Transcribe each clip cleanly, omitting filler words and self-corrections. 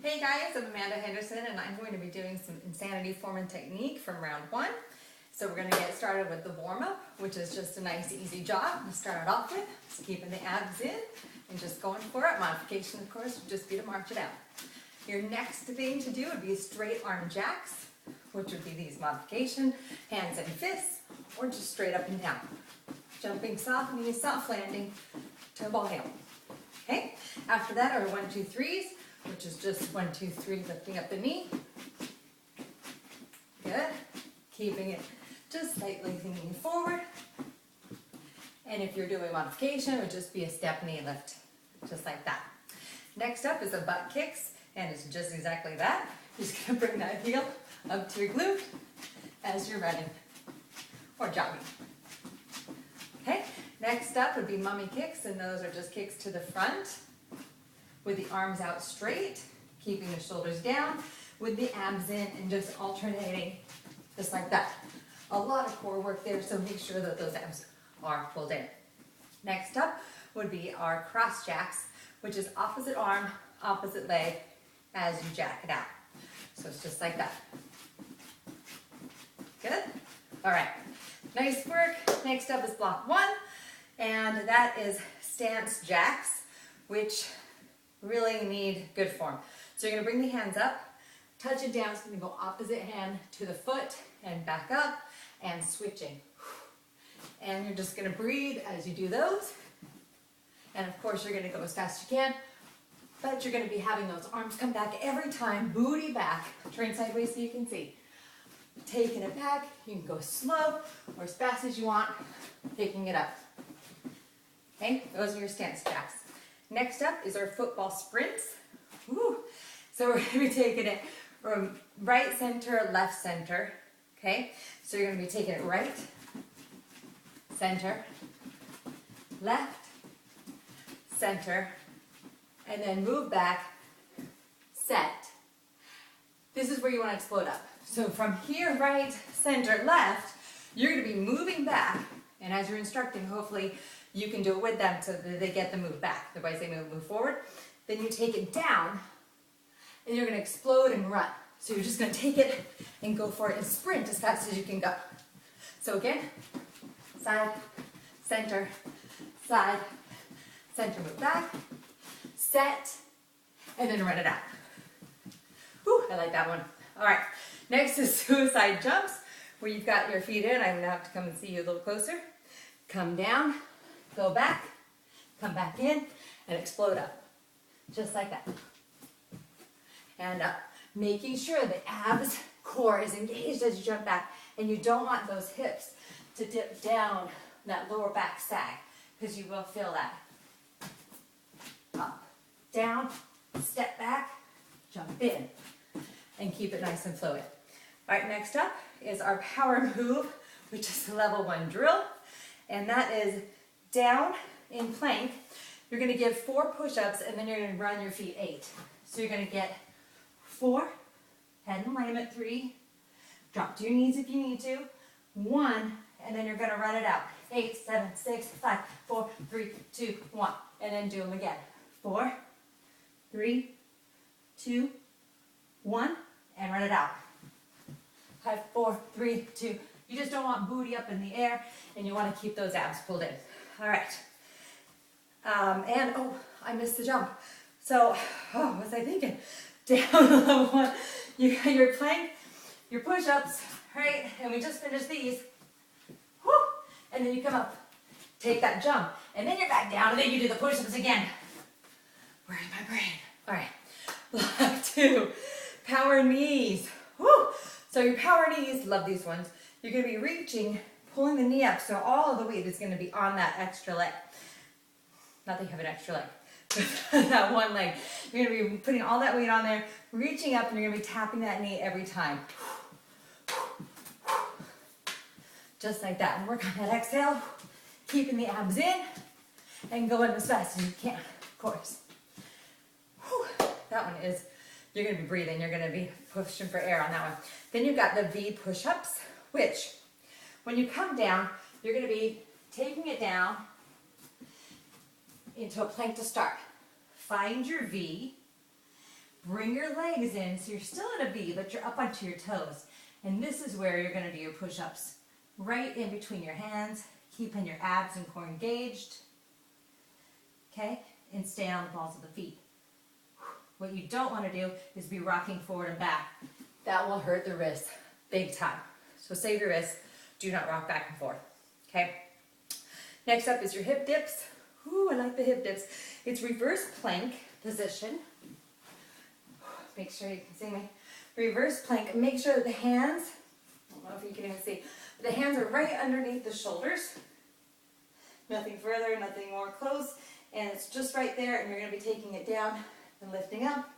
Hey guys, I'm Amanda Henderson and I'm going to be doing some insanity form and technique from round one. So we're going to get started with the warm-up, which is just a nice easy jog to start it off with. Just keeping the abs in and just going for it. Modification, of course, would just be to march it out. Your next thing to do would be straight arm jacks, which would be these modification, hands and fists, or just straight up and down. Jumping soft knee, soft landing to a ball hail. Okay, after that are 1, 2, 3s, which is just 1, 2, 3, lifting up the knee. Good. Keeping it just slightly leaning forward. And if you're doing modification, it would just be a step knee lift, just like that. Next up is the butt kicks, and it's just exactly that. You're just going to bring that heel up to your glute as you're running or jogging. Okay, next up would be mummy kicks, and those are just kicks to the front with the arms out straight, keeping the shoulders down, with the abs in and just alternating just like that. A lot of core work there, so make sure that those abs are pulled in. Next up would be our cross jacks, which is opposite arm, opposite leg as you jack it out. So it's just like that. Good? All right, nice work. Next up is block 1, and that is stance jacks, which really need good form. So you're going to bring the hands up, touch it down. It's going to go opposite hand to the foot and back up and switching. And you're just going to breathe as you do those. And of course you're going to go as fast as you can, but you're going to be having those arms come back every time, booty back. Turn sideways so you can see. Taking it back, you can go slow or as fast as you want, picking it up. Okay, those are your stance jacks. Next up is our football sprints. Woo. So we're going to be taking it from right center, left center. Okay, so you're going to be taking it right, center, left, center, and then move back, set. This is where you want to explode up. So from here, right, center, left, you're going to be moving back, and as you're instructing, hopefully you can do it with them so that they get the move back. Otherwise they move forward. Then you take it down, and you're going to explode and run. So you're just going to take it and go for it and sprint as fast as you can go. So again, side, center, move back, set, and then run it out. Whew, I like that one. All right, next is suicide jumps, where you've got your feet in. I'm going to have to come and see you a little closer. Come down, go back, come back in, and explode up. Just like that. And up. Making sure the abs core is engaged as you jump back, and you don't want those hips to dip down that lower back sag, because you will feel that. Up, down, step back, jump in, and keep it nice and fluid. All right, next up is our power move, which is the level 1 drill, and that is down in plank. You're going to give 4 push-ups, and then you're going to run your feet 8. So you're going to get 4, head and alignment 3, drop to your knees if you need to, 1, and then you're going to run it out. 8, 7, 6, 5, 4, 3, 2, 1, and then do them again. 4, 3, 2, 1, and run it out. 5, 4, 3, 2. You just don't want booty up in the air, and you want to keep those abs pulled in. All right. And, oh, I missed the jump. So, what was I thinking? Down level 1. You got your plank, your push-ups, right? And we just finished these. Woo! And then you come up, take that jump, and then you're back down, and then you do the push-ups again. Where's my brain? All right. Block 2. Power knees. Woo! So your power knees, love these ones. You're going to be reaching, pulling the knee up, so all of the weight is going to be on that extra leg. Not that you have an extra leg, but that one leg. You're going to be putting all that weight on there, reaching up, and you're going to be tapping that knee every time. Just like that. And work on that exhale, keeping the abs in, and going as fast as you can, of course. Whew. That one is, you're going to be breathing. You're going to be pushing for air on that one. Then you've got the V push-ups, which when you come down, you're going to be taking it down into a plank to start. Find your V, bring your legs in, so you're still at a V, but you're up onto your toes. And this is where you're gonna do your push-ups. Right in between your hands, keeping your abs and core engaged. Okay, and stay on the balls of the feet. What you don't wanna do is be rocking forward and back. That will hurt the wrists big time. So save your wrists, do not rock back and forth, okay? Next up is your hip dips. Ooh, I like the hip dips. It's reverse plank position. Make sure you can see me. Reverse plank, make sure that the hands, I don't know if you can even see, but the hands are right underneath the shoulders. Nothing further, nothing more close, and it's just right there, and you're gonna be taking it down and lifting up,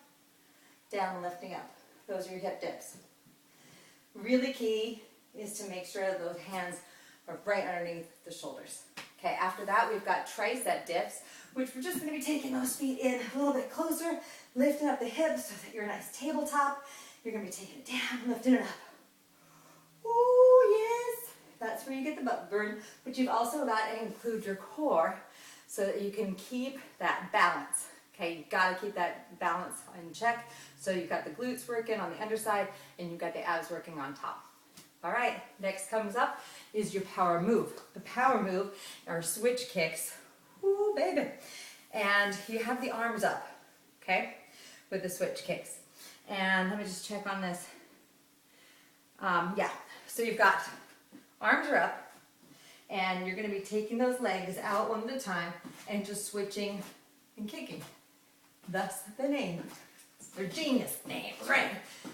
down and lifting up. Those are your hip dips. Really key is to make sure those hands are right underneath the shoulders. Okay, after that we've got tricep dips, which we're just going to be taking those feet in a little bit closer, lifting up the hips so that you're a nice tabletop. You're going to be taking it down, lifting it up. Ooh, yes! That's where you get the butt burn, but you've also got to include your core so that you can keep that balance. Okay, you've got to keep that balance in check. So you've got the glutes working on the underside and you've got the abs working on top. All right, next comes up is your power move. The power move are switch kicks. Ooh, baby. And you have the arms up, okay, with the switch kicks. And let me just check on this. Yeah, so you've got arms are up and you're going to be taking those legs out one at a time and just switching and kicking. Thus the name. They're genius names, right?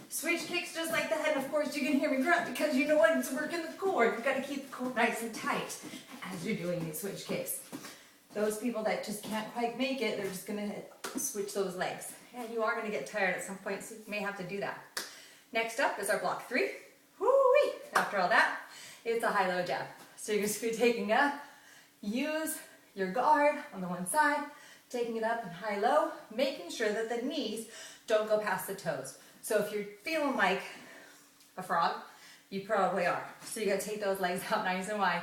Switch kicks just like that, and of course you can hear me grunt because you know what? It's working the core. You've got to keep the core nice and tight as you're doing these switch kicks. Those people that just can't quite make it, they're just going to switch those legs. And you are going to get tired at some point, so you may have to do that. Next up is our block 3. Woo-wee! After all that, it's a high-low jab. So you're just going to be taking up, use your guard on the one side, taking it up and high-low, making sure that the knees don't go past the toes. So if you're feeling like a frog, you probably are. So you gotta take those legs out nice and wide,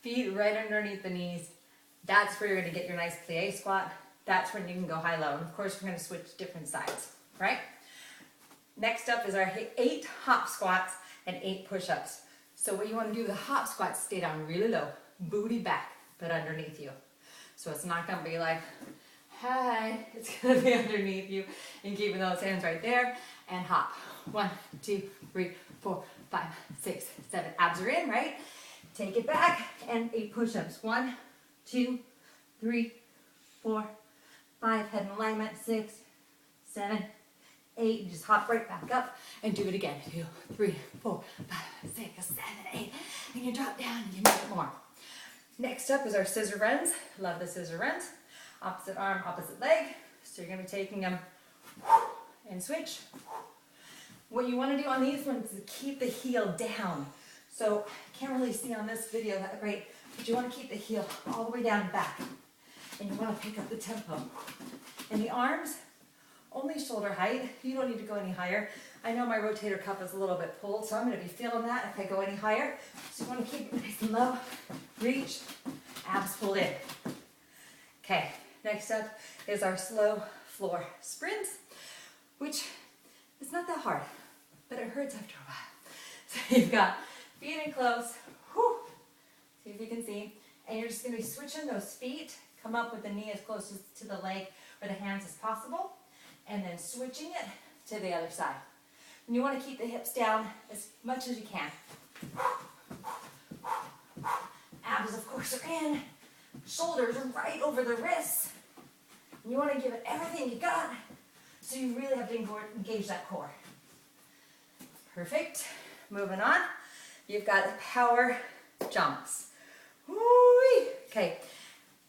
feet right underneath the knees. That's where you're gonna get your nice plie squat. That's when you can go high-low. And of course, we're gonna switch different sides, right? Next up is our 8 hop squats and 8 push-ups. So what you wanna do with the hop squats, stay down really low, booty back, but underneath you. So it's not gonna be like, hi, it's gonna be underneath you and keeping those hands right there and hop. 1, 2, 3, 4, 5, 6, 7. Abs are in, right? Take it back and 8 push-ups. 1, 2, 3, 4, 5. Head in alignment. 6, 7, 8. Just hop right back up and do it again. 2, 3, 4, 5, 6, 7, 8. And you drop down and you make it more. Next up is our scissor runs. Love the scissor runs. Opposite arm, opposite leg. So you're going to be taking them and switch. What you want to do on these ones is keep the heel down. So I can't really see on this video that great, but you want to keep the heel all the way down and back. And you want to pick up the tempo. And the arms, only shoulder height. You don't need to go any higher. I know my rotator cuff is a little bit pulled, so I'm going to be feeling that if I go any higher. So you want to keep it nice and low. Reach, abs pulled in. Okay. Next up is our slow floor sprints, which is not that hard, but it hurts after a while. So you've got feet in close, whew, see if you can see, and you're just going to be switching those feet, come up with the knee as close to the leg or the hands as possible, and then switching it to the other side. And you want to keep the hips down as much as you can. Abs, of course, are in. Shoulders are right over the wrists. You want to give it everything you got, so you really have to engage that core. Perfect. Moving on. You've got power jumps. Woo-wee. Okay,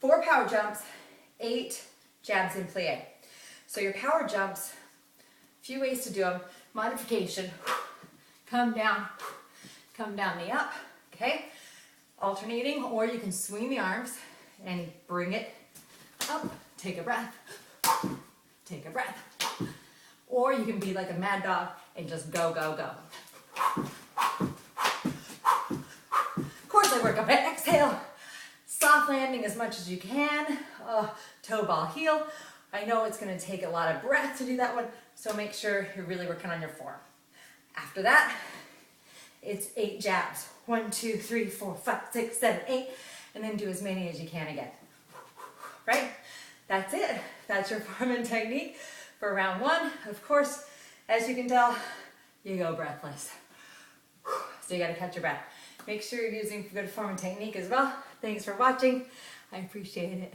4 power jumps, 8 jabs in plie. So your power jumps, a few ways to do them. Modification. Come down the up. Okay. Alternating, or you can swing the arms and bring it up. Take a breath. Take a breath. Or you can be like a mad dog and just go, go, go. Of course, I work up an exhale. Soft landing as much as you can. Toe ball heel. I know it's gonna take a lot of breath to do that one, so make sure you're really working on your form. After that, it's 8 jabs. 1, 2, 3, 4, 5, 6, 7, 8, and then do as many as you can again. Right? That's it. That's your form and technique for round 1. Of course, as you can tell, you go breathless. So you gotta catch your breath. Make sure you're using good form and technique as well. Thanks for watching. I appreciate it.